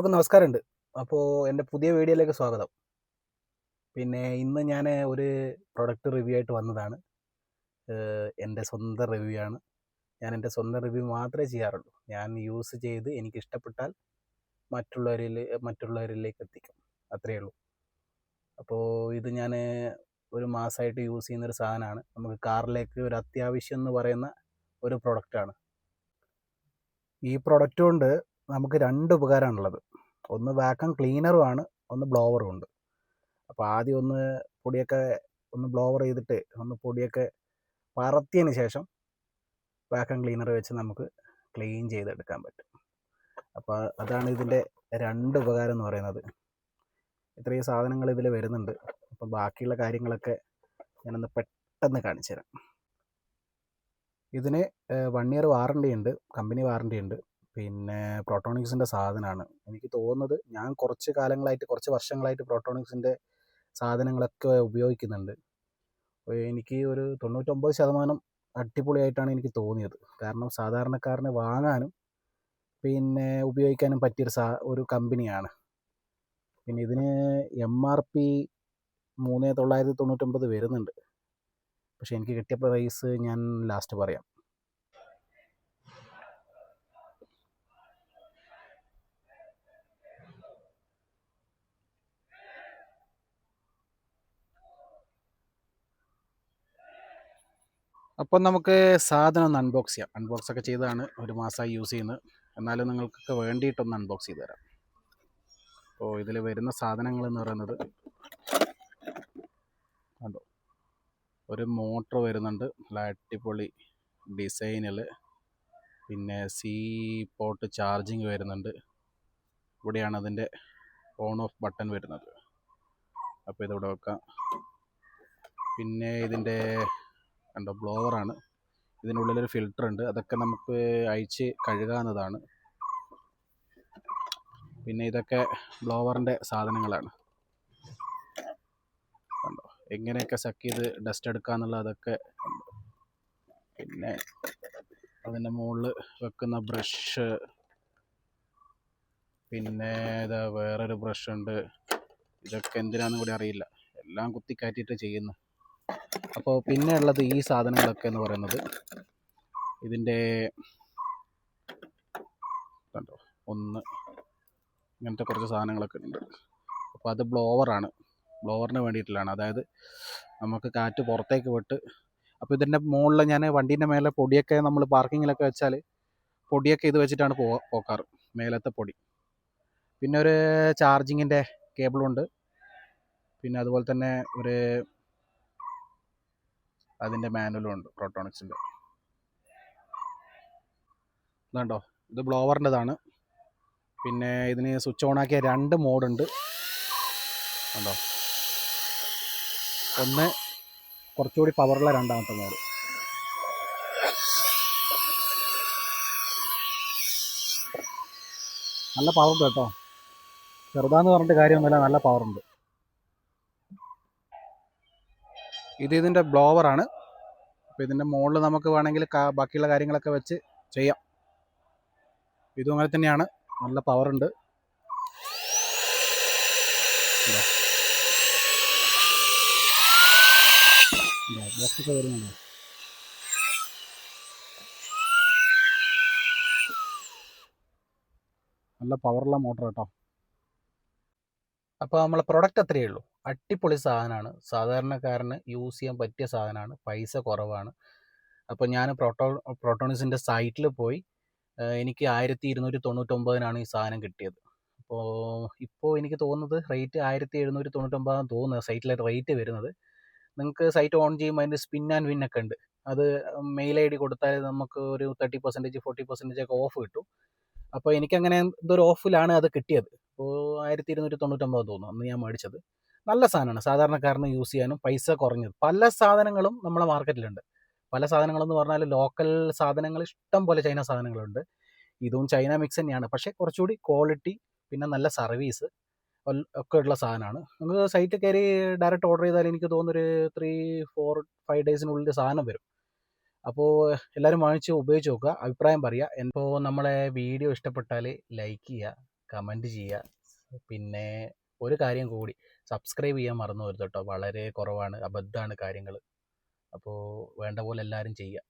എല്ലാവർക്കും നമസ്കാരമുണ്ട്. അപ്പോൾ എൻ്റെ പുതിയ വീഡിയോയിലേക്ക് സ്വാഗതം. ഇന്ന് ഞാൻ ഒരു പ്രൊഡക്റ്റ് റിവ്യൂ ആയിട്ട് വന്നതാണ്. എൻ്റെ സ്വന്തം റിവ്യൂ ആണ്. ഞാൻ എൻ്റെ സ്വന്തം റിവ്യൂ മാത്രമേ ചെയ്യാറുള്ളൂ. ഞാൻ യൂസ് ചെയ്ത് എനിക്കിഷ്ടപ്പെട്ടാൽ മറ്റുള്ളവരിലേക്ക് എത്തിക്കും, അത്രയേ ഉള്ളൂ. അപ്പോൾ ഇത് ഞാൻ ഒരു മാസമായിട്ട് യൂസ് ചെയ്യുന്നൊരു സാധനമാണ്. നമുക്ക് കാറിലേക്ക് ഒരു അത്യാവശ്യം എന്ന് പറയുന്ന ഒരു പ്രൊഡക്റ്റാണ്. ഈ പ്രൊഡക്റ്റ് കൊണ്ട് നമുക്ക് രണ്ട് ഉപകാരമാണുള്ളത്. ഒന്ന് വാക്വം ക്ലീനറുമാണ്, ഒന്ന് ബ്ലോവറും ഉണ്ട്. അപ്പോൾ ആദ്യം ഒന്ന് ബ്ലോവർ ചെയ്തിട്ട് പൊടിയൊക്കെ പറത്തിയതിന് ശേഷം വാക്വം ക്ലീനർ വെച്ച് നമുക്ക് ക്ലീൻ ചെയ്തെടുക്കാൻ പറ്റും. അപ്പോൾ അതാണ് ഇതിൻ്റെ രണ്ട് ഉപകാരം എന്ന് പറയുന്നത്. ഇത്രയും സാധനങ്ങൾ ഇതിൽ വരുന്നുണ്ട്. അപ്പോൾ ബാക്കിയുള്ള കാര്യങ്ങളൊക്കെ ഞാനൊന്ന് പെട്ടെന്ന് കാണിച്ചു തരാം. ഇതിന് 1 ഇയർ വാറണ്ടി ഉണ്ട്, കമ്പനി വാറണ്ടി ഉണ്ട്. പ്രോട്ടോണിക്സിൻ്റെ സാധനമാണ്. എനിക്ക് തോന്നുന്നത് ഞാൻ കുറച്ച് വർഷങ്ങളായിട്ട് പ്രോട്ടോണിക്സിൻ്റെ സാധനങ്ങളൊക്കെ ഉപയോഗിക്കുന്നുണ്ട്. എനിക്ക് ഒരു 99% അടിപൊളിയായിട്ടാണ് എനിക്ക് തോന്നിയത്. കാരണം സാധാരണക്കാരന് വാങ്ങാനും ഉപയോഗിക്കാനും പറ്റിയൊരു ഒരു കമ്പനിയാണ്. ഇതിന് MRP 3999 വരുന്നുണ്ട്. പക്ഷേ എനിക്ക് കിട്ടിയ പ്രൈസ് ഞാൻ ലാസ്റ്റ് പറയാം. അപ്പം നമുക്ക് സാധനം ഒന്ന് അൺബോക്സ് ചെയ്യാം. അൺബോക്സ് ഒക്കെ ചെയ്താണ്, ഒരു മാസമായി യൂസ് ചെയ്യുന്നത്. എന്നാലും നിങ്ങൾക്കൊക്കെ വേണ്ടിയിട്ടൊന്ന് അൺബോക്സ് ചെയ്ത് തരാം. അപ്പോൾ ഇതിൽ വരുന്ന സാധനങ്ങൾ എന്ന് പറയുന്നത് കണ്ടോ, ഒരു മോട്ടർ വരുന്നുണ്ട്, നല്ല അടിപൊളി ഡിസൈനിൽ. C പോർട്ട് ചാർജിങ് വരുന്നുണ്ട്. ഇവിടെയാണ് അതിൻ്റെ ഓൺ ഓഫ് ബട്ടൺ വരുന്നത്. അപ്പോൾ ഇതിവിടെ വെക്കാം. ഇതിൻ്റെ കണ്ടോ, ബ്ലോവറാണ്. ഇതിനുള്ളിലൊരു ഫിൽറ്റർ ഉണ്ട്, അതൊക്കെ നമുക്ക് അഴിച്ച് കഴുകാവുന്നതാണ്. ഇതൊക്കെ ബ്ലോവറിൻ്റെ സാധനങ്ങളാണ്. കണ്ടോ, എങ്ങനെയൊക്കെ സക്ക് ചെയ്ത് ഡസ്റ്റ് എടുക്കാന്നുള്ള അതൊക്കെ ഉണ്ട്. അതിൻ്റെ മുകളിൽ വെക്കുന്ന ബ്രഷ്, ഇതാ വേറൊരു ബ്രഷ് ഉണ്ട്. ഇതൊക്കെ എന്തിനാണെന്ന് കൂടി അറിയില്ല, എല്ലാം കുത്തിക്കയറ്റിയിട്ട് ചെയ്യുന്നു. അപ്പോൾ ഉള്ളത് ഈ സാധനങ്ങളൊക്കെ എന്ന് പറയുന്നത് ഇതിൻ്റെ കണ്ടോ, ഇങ്ങനത്തെ കുറച്ച് സാധനങ്ങളൊക്കെ ഉണ്ട്. അപ്പോൾ അത് ബ്ലോവറാണ്, ബ്ലോവറിന് വേണ്ടിയിട്ടുള്ളതാണ്. അതായത് നമുക്ക് കാറ്റ് പുറത്തേക്ക് വിട്ട്, അപ്പോൾ ഇതിൻ്റെ മുകളിൽ ഞാൻ വണ്ടീൻ്റെ മേലെ പൊടിയൊക്കെ നമ്മൾ പാർക്കിങ്ങിലൊക്കെ വെച്ചാൽ പൊടിയൊക്കെ ഇത് വെച്ചിട്ടാണ് പോക്കാറ്, മേലത്തെ പൊടി. ഒരു ചാർജിങ്ങിൻ്റെ കേബിളുണ്ട്. അതുപോലെ തന്നെ അതിൻ്റെ മാനുവലും ഉണ്ട്, പ്രോട്ടോണിക്സിൻ്റെ. ഇതുണ്ടോ, ഇത് ബ്ലോവറിൻ്റെതാണ്. ഇതിന് സ്വിച്ച് ഓൺ ആക്കിയ 2 മോഡുണ്ട്. കണ്ടോ, ഒന്ന് കുറച്ചുകൂടി പവറുള്ള രണ്ടാമത്തെ മോഡ്. നല്ല പവറുണ്ട് കേട്ടോ, ചെറുതാന്ന് പറഞ്ഞിട്ട് കാര്യമൊന്നുമില്ല, നല്ല പവറുണ്ട്. ഇതിൻ്റെ ബ്ലോവറാണ്. അപ്പോൾ ഇതിൻ്റെ മുകളിൽ നമുക്ക് വേണമെങ്കിൽ ബാക്കിയുള്ള കാര്യങ്ങളൊക്കെ വെച്ച് ചെയ്യാം. ഇതും അങ്ങനെ തന്നെയാണ്, നല്ല പവറുണ്ട്. നല്ല പവറുള്ള മോട്ടർ കേട്ടോ. അപ്പോൾ നമ്മളെ പ്രൊഡക്റ്റ് അത്രയേ ഉള്ളൂ. അടിപൊളി സാധനമാണ്, സാധാരണക്കാരന് യൂസ് ചെയ്യാൻ പറ്റിയ സാധനമാണ്, പൈസ കുറവാണ്. അപ്പോൾ ഞാൻ പ്രോട്ടോണിക്സിൻ്റെ സൈറ്റിൽ പോയി, എനിക്ക് 1299 ഈ സാധനം കിട്ടിയത്. ഇപ്പോൾ എനിക്ക് തോന്നുന്നത് റേറ്റ് 1799 തോന്നുന്നത് സൈറ്റിലെ റേറ്റ് വരുന്നത്. നിങ്ങൾക്ക് സൈറ്റ് ഓൺ ചെയ്യുമ്പോൾ അതിൻ്റെ സ്പിൻ ആൻഡ് വിൻ ഒക്കെ ഉണ്ട്. അത് മെയിൽ ID കൊടുത്താൽ നമുക്ക് ഒരു 30% 40% ഒക്കെ ഓഫ് കിട്ടും. അപ്പോൾ എനിക്കങ്ങനെ എന്തൊരു ഓഫിലാണ് അത് കിട്ടിയത്. അപ്പോൾ 1299 തോന്നുന്നു അന്ന് ഞാൻ മേടിച്ചത്. നല്ല സാധനമാണ്, സാധാരണക്കാരന് യൂസ് ചെയ്യാനും പൈസ കുറഞ്ഞത്. പല സാധനങ്ങളും നമ്മളെ മാർക്കറ്റിലുണ്ട്. പല സാധനങ്ങളെന്ന് പറഞ്ഞാൽ ലോക്കൽ സാധനങ്ങൾ ഇഷ്ടം പോലെ ചൈന സാധനങ്ങളുണ്ട്. ഇതും ചൈന മിക്സ് തന്നെയാണ്, പക്ഷേ കുറച്ചുകൂടി ക്വാളിറ്റി നല്ല സർവീസ് ഒക്കെ ഉള്ള സാധനമാണ്. നമുക്ക് സൈറ്റിൽ കയറി ഡയറക്റ്റ് ഓർഡർ ചെയ്താൽ എനിക്ക് തോന്നുന്നൊരു 3-4-5 ഡേയ്സിനുള്ളിൽ സാധനം വരും. അപ്പോൾ എല്ലാവരും വാങ്ങിച്ച് ഉപയോഗിച്ച് നോക്കുക, അഭിപ്രായം പറയുക. നമ്മളെ വീഡിയോ ഇഷ്ടപ്പെട്ടാൽ ലൈക്ക് ചെയ്യുക, കമൻറ്റ് ചെയ്യുക. പിന്നെ ഒരു കാര്യം കൂടി, സബ്സ്ക്രൈബ് ചെയ്യാൻ മറന്നു പോകരുത് കേട്ടോ. വളരെ കുറവാണ്, അബദ്ധമാണ് കാര്യങ്ങൾ. അപ്പോൾ വേണ്ട പോലെ എല്ലാവരും ചെയ്യുക.